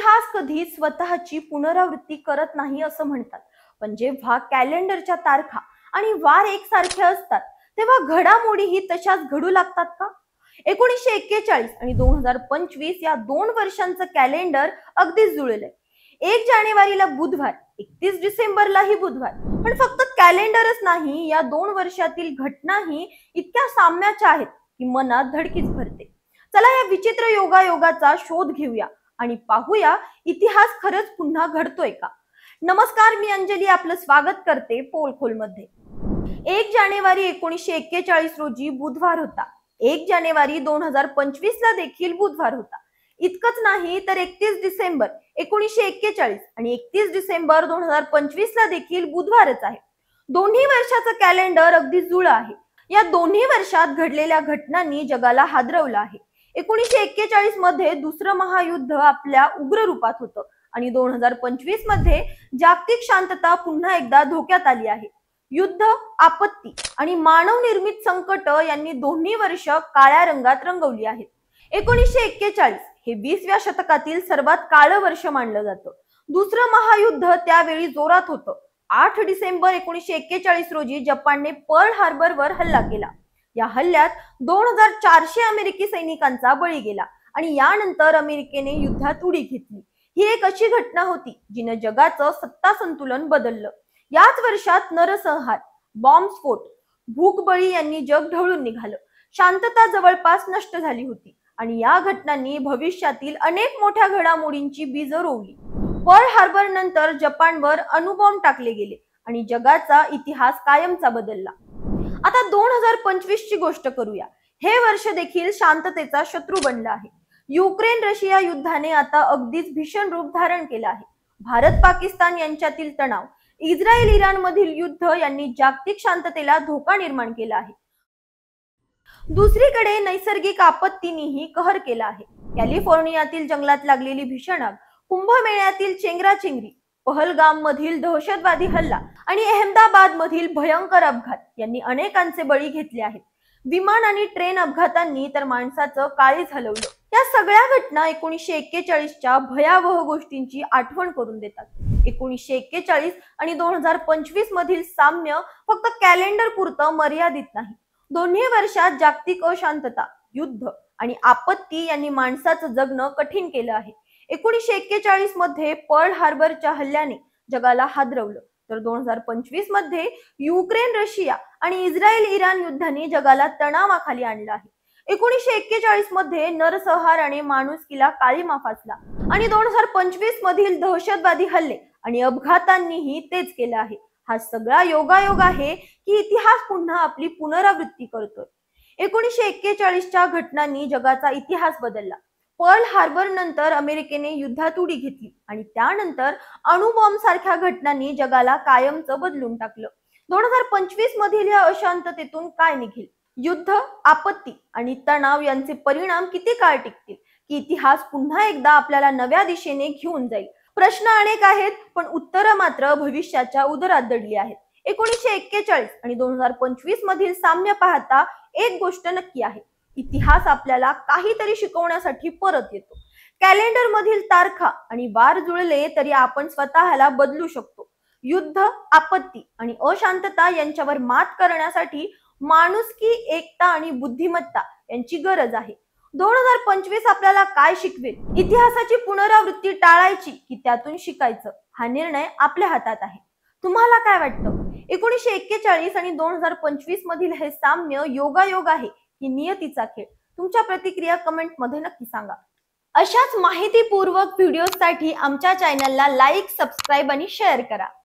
इतिहास कधी स्वतःची पुनरावृत्ती करत नाही असं म्हणतात, पण जेव्हा कॅलेंडरच्या तारखा आणि वार एकसारखे असतात तेव्हा घडामोडीही तशाच घडू लागतात का? 1941 आणि 2025 या 2 वर्षांचं कॅलेंडर अगदीच जुळलंय. 1 जानेवारीला बुधवार, 31 डिसेंबरलाही बुधवार. पण फक्त कॅलेंडरच नाही, या 2 वर्षातील घटनाही इतक्या साम्याच्या आहेत की मनात धडकीच भरते. चला या विचित्र योगायोगाचा शोध घेऊया आणि पाहूया इतिहास खरंच पुन्हा घडतोय का. नमस्कार, मी अंजली आपलं स्वागत करते पोलखोलमध्ये. 1 जानेवारी 1941 रोजी बुधवार होता. 1 जानेवारी 2025 ला देखील बुधवार होता. इतकंच नाही तर 31 डिसेंबर 1941 आणि 31 डिसेंबर 2025 ला देखील बुधवारच आहे. दोन्ही वर्षाचं कॅलेंडर अगदी जुळं आहे. या दोन्ही वर्षात घडलेल्या घटनांनी जगाला हादरवलं आहे. 1941 मध्ये दुसरं महायुद्ध आपल्या उग्र रूपात होतं आणि 2025 मध्ये जागतिक शांतता पुन्हा एकदा धोक्यात आली आहे. युद्ध, आपत्ती आणि मानवनिर्मित संकट यांनी दोन्ही वर्ष काळ्या रंगात रंगवली आहेत. 1941 हे 20व्या शतकातील सर्वात काळं वर्ष मानलं जातं. दुसरं महायुद्ध त्यावेळी जोरात होतं. 8 डिसेंबर 1941 रोजी जपानने पर्ल हार्बरवर हल्ला केला. या हल्ल्यात 2400 अमेरिकी सैनिकांचा बळी गेला आणि यानंतर अमेरिकेने युद्धात उडी घेतली. ही एक अशी घटना होती जिने जगाचं सत्ता संतुलन बदललं. याच वर्षात नरसंहार, बॉम्बस्फोट, भूकबळी यांनी जग ढवळून निघालं. शांतता जवळपास नष्ट झाली होती आणि या घटनांनी भविष्यातील अनेक मोठ्या घडामोडींची बीज रोवली. पर्ल हार्बर नंतर जपानवर अणुबॉम्ब टाकले गेले आणि जगाचा इतिहास कायमचा बदलला. आता 2025 ची गोष्ट करूया. हे वर्ष देखील शांततेचा शत्रू बनलं आहे. युक्रेन रशिया युद्धाने आता अगदीच भीषण रूप धारण केलं आहे. भारत पाकिस्तान यांच्यातील तणाव, इस्रायल इराण मधील युद्ध यांनी जागतिक शांततेला धोका निर्माण केला आहे. दुसरीकडे नैसर्गिक आपत्तींनीही कहर केला आहे. कॅलिफोर्नियातील जंगलात लागलेली भीषण आग, कुंभमेळ्यातील चेंगराचेंगरी, पहलगाम मधील दहशतवादी हल्ला आणि अहमदाबाद मधील भयंकर अपघात यांनी अनेकांचे बळी घेतले आहेत. विमान आणि ट्रेन अपघातांनी तर माणसाचं काळीज हलवलं. या सगळ्या घटना 1941 च्या भयावह गोष्टींची आठवण करून देतात. 1941 आणि 2025 मधील साम्य फक्त कॅलेंडर पुरतं मर्यादित नाही. दोन्ही वर्षात जागतिक अशांतता, युद्ध आणि आपत्ती यांनी माणसाचं जगणं कठीण केलं आहे. 1941 मध्ये पर्ल हार्बरच्या हल्ल्याने जगाला हादरवलं, तर 2025 मध्ये युक्रेन रशिया आणि इस्रायल इराण युद्धाने जगाला तणावाखाली आणलं आहे. 1941 मध्ये नरसंहार आणि माणुसकीला काळीमा फासला आणि 2025 मधील दहशतवादी हल्ले आणि अपघातांनीही तेच केलं आहे. हा सगळा योगायोग आहे की इतिहास पुन्हा आपली पुनरावृत्ती करतोय. 1941 च्या घटनांनी जगाचा इतिहास बदलला. पर्ल हार्बर नंतर अमेरिकेने युद्धात उडी घेतली आणि त्यानंतर अणुबॉम्ब सारख्या घटनांनी जगाला कायमचं बदलून टाकलं. 2025 मधील या अशांततेतून काय निघेल? युद्ध, आपत्ती आणि तणाव यांचे परिणाम किती काळ टिकतील की इतिहास पुन्हा एकदा आपल्याला नव्या दिशेने घेऊन जाईल? प्रश्न अनेक आहेत, पण उत्तरं मात्र भविष्याच्या उदरात दडली आहेत. 1941 आणि 2025 मधील साम्य पाहता एक गोष्ट नक्की आहे, इतिहास आपल्याला काहीतरी शिकवण्यासाठी परत येतो. कॅलेंडर मधील तारखा आणि वार जुळले तरी आपण स्वतःला बदलू शकतो. युद्ध, आपत्ती आणि अशांतता यांच्यावर मात करण्यासाठी माणुसकी, एकता आणि बुद्धिमत्ता यांची गरज आहे. 2025 आपल्याला काय शिकवेल? इतिहासाची पुनरावृत्ती टाळायची की त्यातून शिकायचं, हा निर्णय आपल्या हातात आहे. तुम्हाला काय वाटतं? 1941 आणि 2025 मधील हे साम्य योगायोग आहे की नियतीचा खेळ? तुमच्या प्रतिक्रिया कमेंट मध्ये नक्की सांगा. अशाच माहितीपूर्वक व्हिडिओसाठी आमच्या चॅनलला लाईक, सबस्क्राईब आणि शेअर करा.